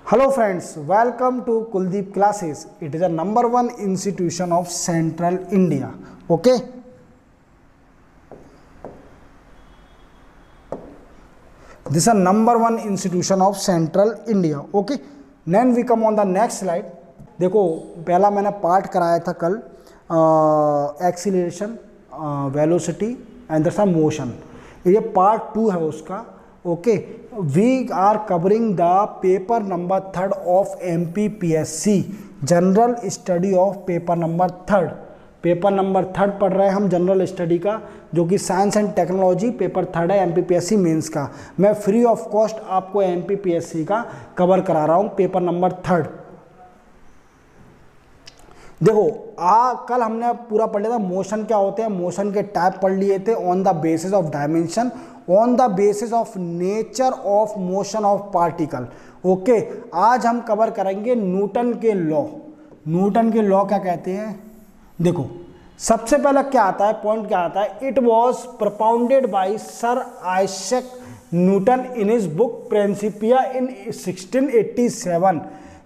Hello friends, welcome to Kuldeep Classes. It is a number one institution of Central India. Okay. This is a number one institution of Central India. Okay. Then we come on the next slide. देखो पहला मैंने part कराया था कल acceleration, velocity and the motion. ये part 2 है उसका. Okay, we are covering the paper number 3 of MPPSC, general study of paper number 3. Paper number 3 पढ़ रहे हैं हम जनरल स्टडी का, जो कि साइंस एंड टेक्नोलॉजी पेपर 3 है MPPSC मेंस का. मैं फ्री ऑफ कॉस्ट आपको MPPSC का कवर करा रहा हूँ पेपर नंबर 3. देखो कल हमने पूरा पढ़ लिया था मोशन क्या होते हैं, मोशन के टाइप पढ़ लिए थे on the basis of dimension, on the basis of nature of motion of particle. Okay, आज हम कवर करेंगे न्यूटन के लॉ. न्यूटन के लॉ क्या कहते हैं? देखो सबसे पहले क्या आता है, पॉइंट क्या आता है, it was propounded by sir Isaac Newton in his book Principia in 1687.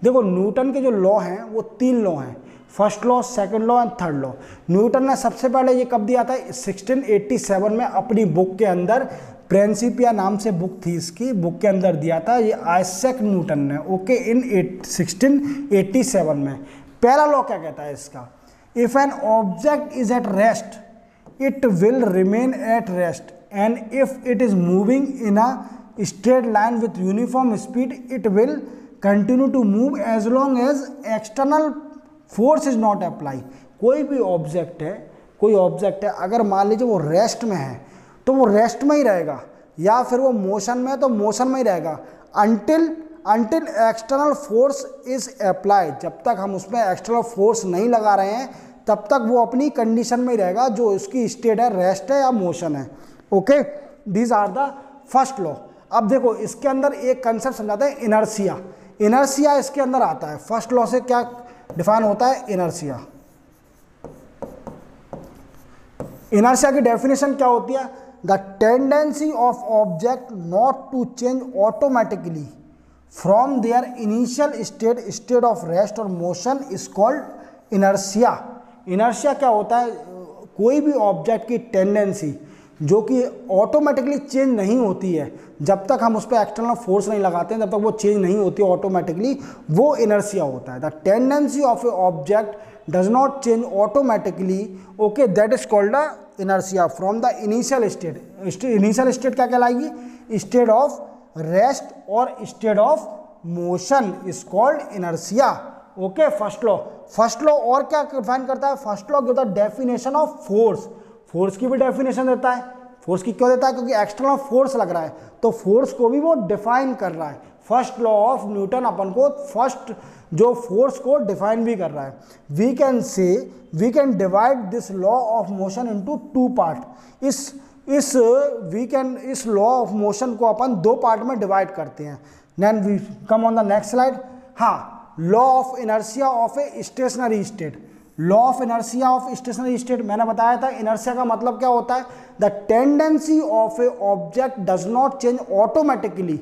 देखो न्यूटन के जो लॉ हैं वो 3 लॉ हैं, first law, second law and third law. Newton ने सबसे पहले ये कब दिया था? 1687 में अपनी बुक के अंदर, प्रिंसिपिया नाम से बुक थी इसकी, बुक के अंदर दिया था ये आइजैक न्यूटन ने. ओके, इन 1687 में. पहला लॉ क्या कहता है इसका? If an object is at rest it will remain at rest, and if it is moving in a straight line with uniform speed it will continue to move as long as external force is not apply. कोई भी object है, कोई object है, अगर मान लीजिए वो rest में है तो वो रेस्ट में ही रहेगा, या फिर वो मोशन में है तो मोशन में ही रहेगा, until external force is apply. जब तक हम उसमें एक्सटर्नल फोर्स नहीं लगा रहे हैं तब तक वो अपनी कंडीशन में ही रहेगा, जो उसकी स्टेट है, रेस्ट है या मोशन है. Okay, these are the first law. अब देखो इसके अंदर एक कंसेप्ट समझाते हैं, इनर्शिया. इनर्शिया इसके अंदर आता है. फर्स्ट लॉ से क्या डिफाइन होता है? इनर्शिया. इनर्शिया की डेफिनेशन क्या होती है? The tendency of object not to change automatically from their initial state of rest और motion is called inertia. Inertia क्या होता है? कोई भी ऑब्जेक्ट की टेंडेंसी जो कि ऑटोमेटिकली चेंज नहीं होती है, जब तक हम उस पर एक्सटर्नल फोर्स नहीं लगाते हैं तब तक वो चेंज नहीं होती ऑटोमेटिकली, वो इनर्शिया होता है. The tendency of a object does not change automatically, okay, that is called the inertia from the initial state. Initial state क्या कहलाएगी? स्टेट ऑफ रेस्ट और state of motion is called inertia. Okay, first law. First law और क्या define करता है? First law give the definition of force. Force की भी definition देता है. फोर्स की क्यों देता है? क्योंकि एक्सटर्नल फोर्स लग रहा है तो फोर्स को भी वो डिफाइन कर रहा है. फर्स्ट लॉ ऑफ न्यूटन अपन को फर्स्ट जो फोर्स को डिफाइन भी कर रहा है. We can say we can divide this law of motion into 2 part. इस लॉ ऑफ मोशन को अपन 2 पार्ट में डिवाइड करते हैं. Then we come on the next slide. हाँ, law of inertia of a stationary state. Law of inertia of stationary state मैंने बताया था. इनर्शिया का मतलब क्या होता है? The tendency of a object does not change automatically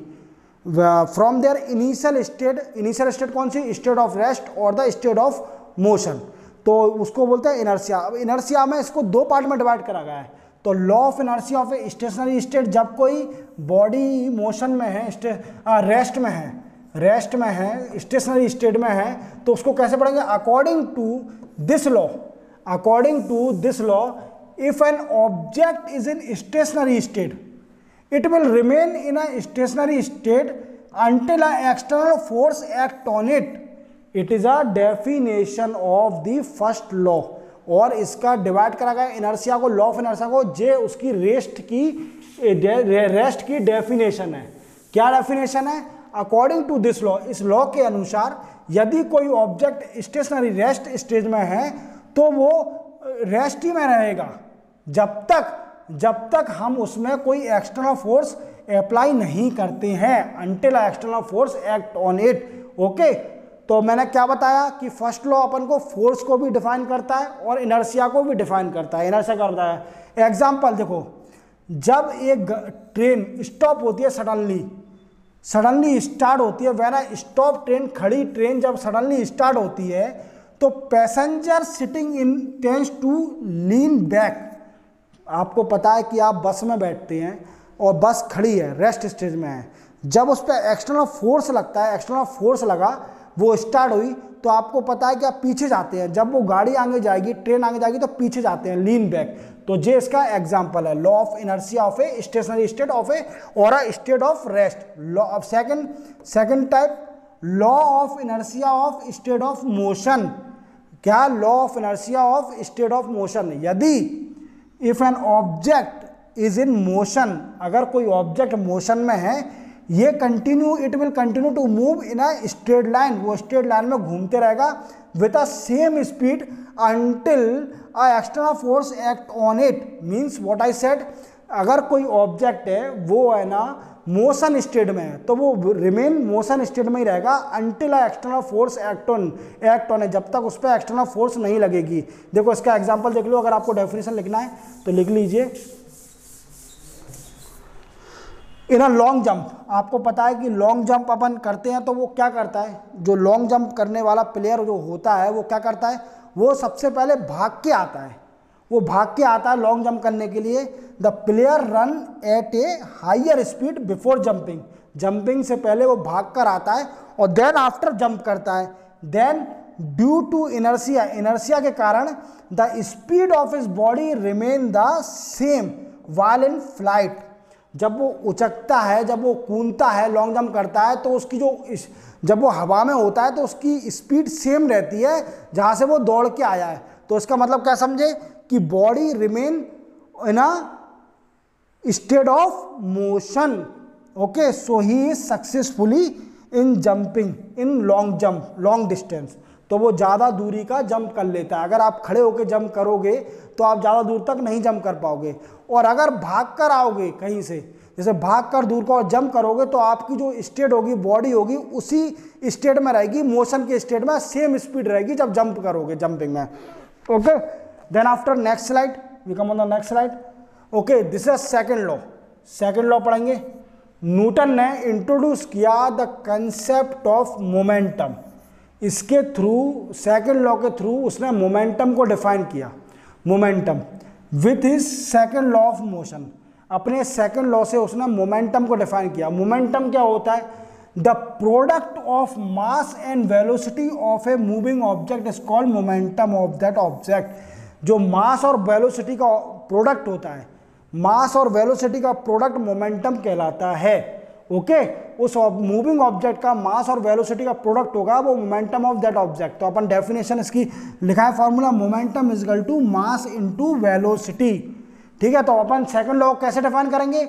from their initial state. Initial state कौन सी? स्टेट ऑफ रेस्ट और द स्टेट ऑफ मोशन. तो उसको बोलते हैं इनर्शिया. अब इनर्शिया में इसको 2 पार्ट में डिवाइड करा गया है. तो law of inertia of a stationary state, जब कोई बॉडी मोशन में है, रेस्ट में है, स्टेशनरी स्टेट में है, तो उसको कैसे पढ़ेंगे? According to this law if an object is in stationary state it will remain in a stationary state until an external force act on it. It is a definition of the first law. और इसका divide करा गया inertia को, law of inertia को, जे उसकी rest की definition है. क्या डेफिनेशन है? अकॉर्डिंग टू दिस लॉ, इस लॉ के अनुसार यदि कोई ऑब्जेक्ट स्टेशनरी रेस्ट स्टेज में है तो वो रेस्ट ही में रहेगा जब तक हम उसमें कोई एक्सटर्नल फोर्स अप्लाई नहीं करते हैं, until external force act on it. Okay, तो मैंने क्या बताया कि फर्स्ट लॉ अपन को फोर्स को भी डिफाइन करता है और इनर्शिया को भी डिफाइन करता है. इनर्शिया करता है. एग्जाम्पल देखो, जब एक ट्रेन स्टॉप होती है सडनली स्टार्ट होती है, व्हेन अ स्टॉप ट्रेन, खड़ी ट्रेन जब सडनली स्टार्ट होती है तो passenger sitting in tends to lean back. आपको पता है कि आप बस में बैठते हैं और बस खड़ी है, रेस्ट स्टेज में है, जब उस पर एक्सटर्नल फोर्स लगता है, एक्सटर्नल फोर्स लगा, वो स्टार्ट हुई, तो आपको पता है कि आप पीछे जाते हैं, जब वो गाड़ी आगे जाएगी, ट्रेन आगे जाएगी तो पीछे जाते हैं, लीन बैक। तो ये इसका एग्जांपल है, law of inertia of a stationary state of a और a state of rest. Law of second type, law of inertia of state of motion. क्या? Law of inertia of state of motion. यदि if an object is in motion, अगर कोई object motion में है, ये continue, it will continue to move in a straight line, वो straight line में घूमते रहेगा with a same speed until a external force act on it. Means what I said, अगर कोई ऑब्जेक्ट है वो है ना मोशन स्टेट में है, तो वो रिमेन मोशन स्टेट में ही रहेगा until a external force act on है, जब तक उस पर एक्सटर्नल फोर्स नहीं लगेगी। देखो इसका एग्जांपल देख लो, अगर आपको डेफिनेशन लिखना है तो लिख लीजिए। इन अ लॉन्ग जंप, आपको पता है कि लॉन्ग जंप अपन करते हैं तो वो क्या करता है, जो लॉन्ग जंप करने वाला प्लेयर जो होता है वो क्या करता है, वो सबसे पहले भाग के आता है, वो भाग के आता है लॉन्ग जंप करने के लिए। The player run at a higher speed before jumping, jumping से पहले वो भाग कर आता है और देन आफ्टर जंप करता है। Then due to inertia, inertia के कारण the speed of his body remain the same while in flight. जब वो उचकता है, जब वो कूदता है, लॉन्ग जंप करता है, तो उसकी जो जब वो हवा में होता है तो उसकी स्पीड सेम रहती है जहाँ से वो दौड़ के आया है। तो इसका मतलब क्या समझे कि body remain in a state of motion. Okay, so he is successfully in jumping in long jump, long distance. तो वो ज़्यादा दूरी का जंप कर लेता है। अगर आप खड़े होकर जंप करोगे तो आप ज़्यादा दूर तक नहीं जंप कर पाओगे, और अगर भाग कर आओगे कहीं से, जैसे भाग कर दूर को जंप करोगे, तो आपकी जो स्टेट होगी, बॉडी होगी, उसी स्टेट में रहेगी, मोशन के स्टेट में सेम स्पीड रहेगी जब जंप करोगे, जंपिंग में। Okay, then after next slide, we come on the next slide. Okay, this is second law. Second law पढ़ेंगे। न्यूटन ने इंट्रोड्यूस किया द कंसेप्ट ऑफ मोमेंटम। इसके थ्रू, सेकंड लॉ के थ्रू उसने मोमेंटम को डिफाइन किया। Momentum with his second law of motion, अपने सेकंड लॉ से उसने मोमेंटम को डिफाइन किया। मोमेंटम क्या होता है? The product of mass and velocity of a moving object is called momentum of that object. जो मास और वेलोसिटी का प्रोडक्ट होता है, मास और वेलोसिटी का प्रोडक्ट मोमेंटम कहलाता है। ओके, उस मूविंग ऑब्जेक्ट का मास और वेलोसिटी का प्रोडक्ट होगा वो मोमेंटम ऑफ दैट ऑब्जेक्ट। तो अपन डेफिनेशन इसकी लिखा है formula, momentum is equal to mass into velocity. ठीक है, तो अपन सेकंड लॉ कैसे डिफाइन करेंगे?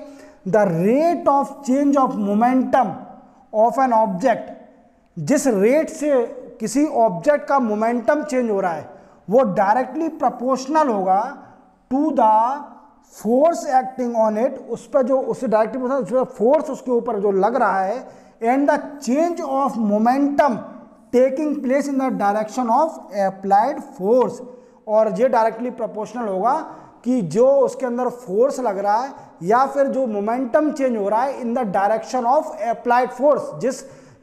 The rate of change of momentum of an object, जिस रेट से किसी ऑब्जेक्ट का मोमेंटम चेंज हो रहा है वो डायरेक्टली प्रोपोर्शनल होगा to the force acting on it, उस पर जो उससे डायरेक्टली फोर्स उसके ऊपर जो लग रहा है, and the change of momentum taking place in the direction of applied force. और ये डायरेक्टली प्रोपोर्शनल होगा कि जो उसके अंदर फोर्स लग रहा है या फिर जो मोमेंटम चेंज हो रहा है इन the direction of applied force,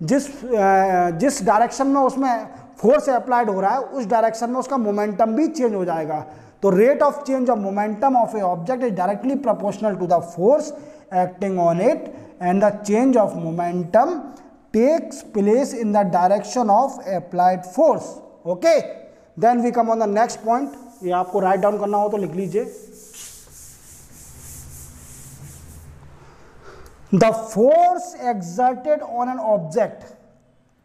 जिस डायरेक्शन में उसमें फोर्स अप्लाइड हो रहा है उस डायरेक्शन में उसका मोमेंटम भी चेंज हो जाएगा। तो rate of change of momentum of a object is directly proportional to the force acting on it, and the change of momentum takes place in the direction of applied force. Okay, then we come on the next point. ये आपको write down करना हो तो लिख लीजिए। The force exerted on an object,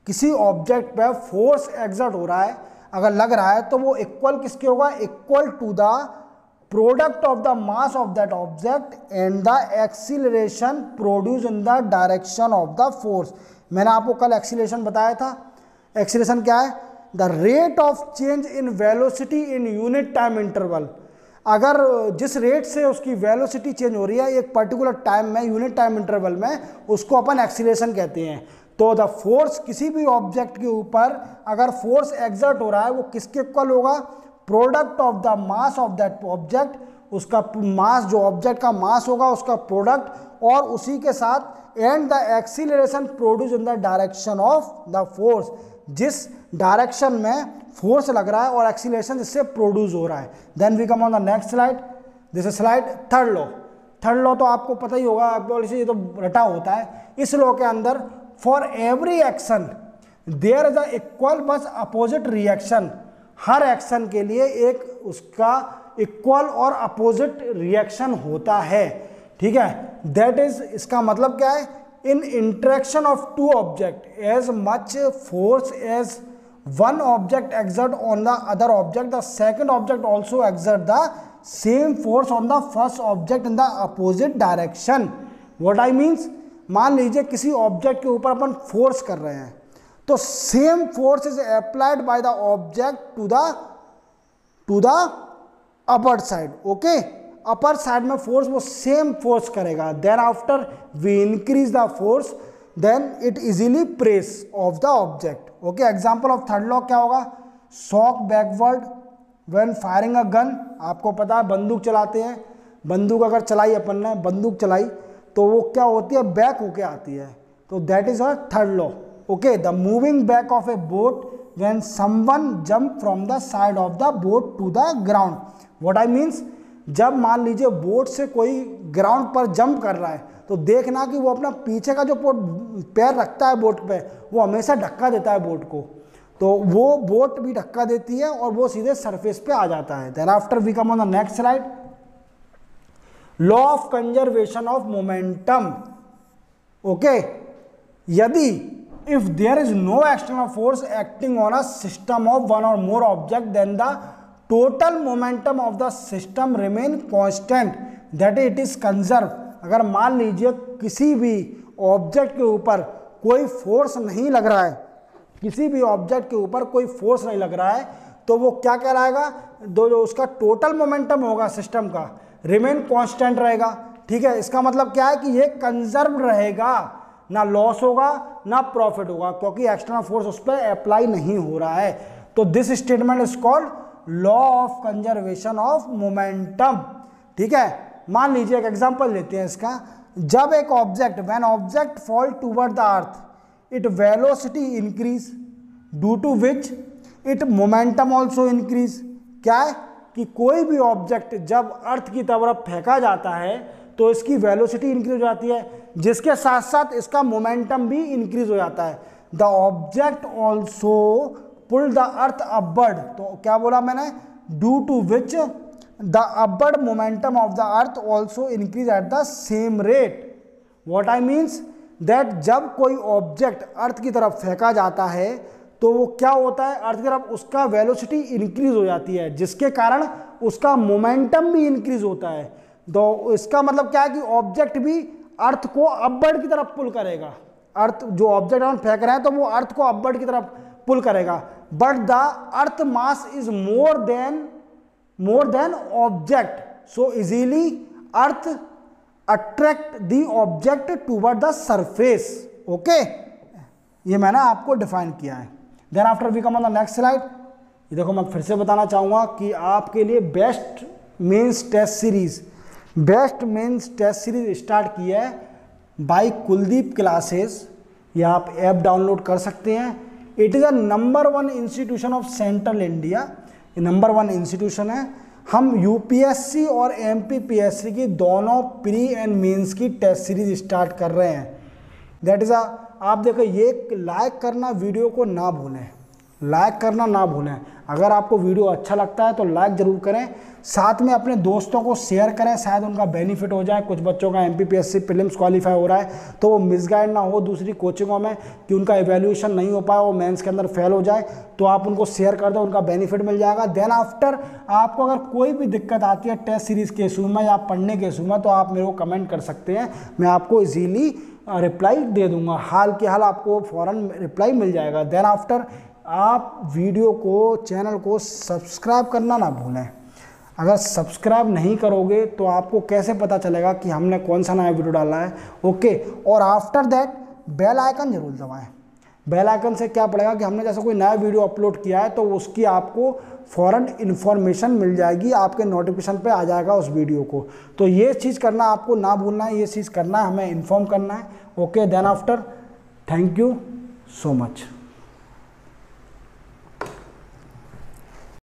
किसी object पे force exert हो रहा है, अगर लग रहा है तो वो इक्वल किसके होगा? Equal to the product of the mass of that object and the acceleration produce in the direction of the force. मैंने आपको कल एक्सीलरेशन बताया था। एक्सीलरेशन क्या है? The rate of change in velocity in unit time interval. अगर जिस rate से उसकी वेलोसिटी चेंज हो रही है एक पर्टिकुलर टाइम में, यूनिट टाइम इंटरवल में, उसको अपन एक्सीलरेशन कहते हैं। तो द फोर्स, किसी भी ऑब्जेक्ट के ऊपर अगर फोर्स एक्सर्ट हो रहा है वो किसके इक्वल होगा? Product of the mass of that object उसका मास, जो ऑब्जेक्ट का मास होगा उसका प्रोडक्ट, और उसी के साथ and the acceleration produce in the direction of the force, जिस डायरेक्शन में फोर्स लग रहा है और एक्सीलरेशन जिससे प्रोड्यूस हो रहा है। Then we come on the next slide, this is slide third law. Third law तो आपको पता ही होगा, ये तो रटा होता है। इस लॉ के अंदर for every action there is a equal बस अपोजिट रिएक्शन, हर एक्शन के लिए एक उसका इक्वल और अपोजिट रिएक्शन होता है, ठीक है। दैट इज, इसका मतलब क्या है, in interaction of two object as much force as one object exert on the other object, the second object also exert the same force on the first object in the opposite direction. What I means, मान लीजिए किसी object के ऊपर अपन force कर रहे हैं, तो same force is applied by the object to the upper side, okay. Upper side में फोर्स वो सेम फोर्स करेगा, then after we increase the force, then it easily press off the object, okay. Example of third law क्या होगा, shock backward when firing a gun. आपको पता है बंदूक चलाते हैं, बंदूक अगर चलाई अपन ने, बंदूक चलाई तो वो क्या होती है, बैक होके आती है, तो that is a third law, okay. The moving back of a boat when someone jump from the side of the boat to the ground. What I means, जब मान लीजिए बोट से कोई ग्राउंड पर जंप कर रहा है तो देखना कि वो अपना पीछे का जो पैर रखता है बोट पे, वो हमेशा धक्का देता है बोट को, तो वो बोट भी धक्का देती है और वो सीधे सरफेस पे आ जाता है। Then after we come on the next slide, law of conservation of momentum, okay. यदि if there is no external force acting on a system of one और more object, then the total momentum of the system remain constant, that it is conserve. अगर मान लीजिए किसी भी object के ऊपर कोई फोर्स नहीं लग रहा है, किसी भी ऑब्जेक्ट के ऊपर कोई फोर्स नहीं लग रहा है, तो वो क्या कहलाएगा, जो उसका टोटल मोमेंटम होगा सिस्टम का, रिमेन कांस्टेंट रहेगा, ठीक है। इसका मतलब क्या है कि ये कंजर्व रहेगा, ना लॉस होगा ना प्रॉफिट होगा, क्योंकि एक्सटर्नल फोर्स उस पर अप्लाई नहीं हो रहा है। तो this statement is called law of conservation of momentum, ठीक है। मान लीजिए एक एग्जांपल लेते हैं इसका, जब एक object, when object fall toward the earth it velocity increase due to which it momentum also increase. क्या है कि कोई भी ऑब्जेक्ट जब अर्थ की तरफ फेंका जाता है तो इसकी वेलोसिटी इंक्रीज हो जाती है, जिसके साथ साथ इसका मोमेंटम भी इंक्रीज हो जाता है। The object also pull the earth upward, तो क्या बोला मैंने, due to which the upward momentum of the earth also increase at the same rate. What I means that जब कोई ऑब्जेक्ट अर्थ की तरफ फेंका जाता है तो वो क्या होता है, अर्थ की तरफ उसका वेलोसिटी इंक्रीज हो जाती है, जिसके कारण उसका मोमेंटम भी इंक्रीज होता है। तो इसका मतलब क्या है कि ऑब्जेक्ट भी अर्थ को अपवर्ड की तरफ पुल करेगा, अर्थ जो ऑब्जेक्ट हम फेंक रहे हैं तो वो अर्थ को अपवर्ड की तरफ पुल करेगा, but the earth mass is more than object, so easily earth attract the object toward the surface, okay। ये मैंने आपको डिफाइन किया है। Then after we come on the next slide, ये देखो मैं फिर से बताना चाहूँगा कि आपके लिए best mains test series start की है बाय कुलदीप क्लासेस, ये आप ऐप डाउनलोड कर सकते हैं। It is a number 1 institution of central India, ये नंबर 1 इंस्टीट्यूशन है। हम यूपीएससी और एमपीपीएससी की दोनों प्री एंड मेंस की टेस्ट सीरीज स्टार्ट कर रहे हैं। दैट इज़ आप देखो, ये लाइक करना वीडियो को ना भूलें, लाइक करना ना भूलें। अगर आपको वीडियो अच्छा लगता है तो लाइक ज़रूर करें, साथ में अपने दोस्तों को शेयर करें, शायद उनका बेनिफिट हो जाए। कुछ बच्चों का एमपीपीएससी प्रीलिम्स क्वालिफाई हो रहा है तो वो मिसगाइड ना हो दूसरी कोचिंगों में कि उनका एवेल्यूएशन नहीं हो पाए, वो मेंस के अंदर फेल हो जाए, तो आप उनको शेयर कर दो, उनका बेनिफिट मिल जाएगा। देन आफ्टर आपको अगर कोई भी दिक्कत आती है टेस्ट सीरीज़ के इशू में या पढ़ने के इशू में, तो आप मेरे को कमेंट कर सकते हैं, मैं आपको ईजीली रिप्लाई दे दूंगा, हाल के हाल आपको फ़ौरन रिप्लाई मिल जाएगा। देन आफ्टर आप वीडियो को, चैनल को सब्सक्राइब करना ना भूलें। अगर सब्सक्राइब नहीं करोगे तो आपको कैसे पता चलेगा कि हमने कौन सा नया वीडियो डाला है, ओके। और आफ्टर दैट बेल आइकन जरूर दबाएं। बेल आइकन से क्या पड़ेगा कि हमने जैसे कोई नया वीडियो अपलोड किया है तो उसकी आपको फ़ौरन इन्फॉर्मेशन मिल जाएगी, आपके नोटिफिकेशन पे आ जाएगा उस वीडियो को। तो ये चीज़ करना आपको ना भूलना है, ये चीज़ करना है, हमें इन्फॉर्म करना है। Okay, then after, thank you so much.